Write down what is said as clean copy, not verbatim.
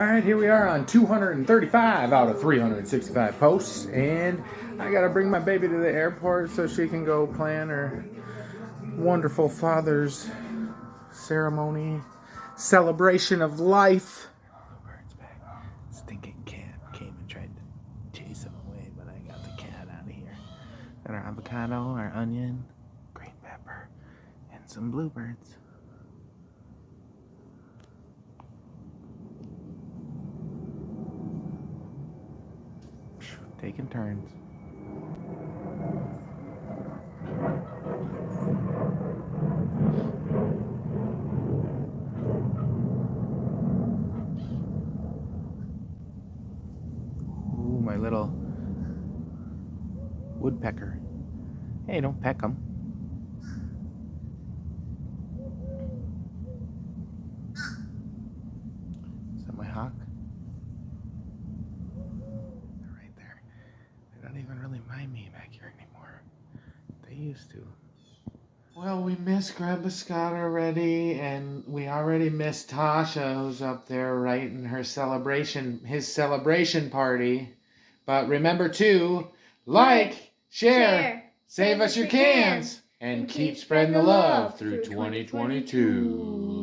All right, here we are on 235 out of 365 posts, and I gotta bring my baby to the airport so she can go plan her wonderful father's ceremony, celebration of life. Bird's back. Stinking cat came and tried to chase him away, but I got the cat out of here. Got our avocado, our onion, green pepper, and some bluebirds. Taking turns. Ooh, my little woodpecker. Hey, don't peck them. Is that my hawk? They're right there. They don't even really mind me back here anymore. They used to. Well, we missed Grandpa Scott already, and we already missed Tasha, who's up there writing his celebration party. But remember to like, share, save us your cans, and keep spreading the love through 2022.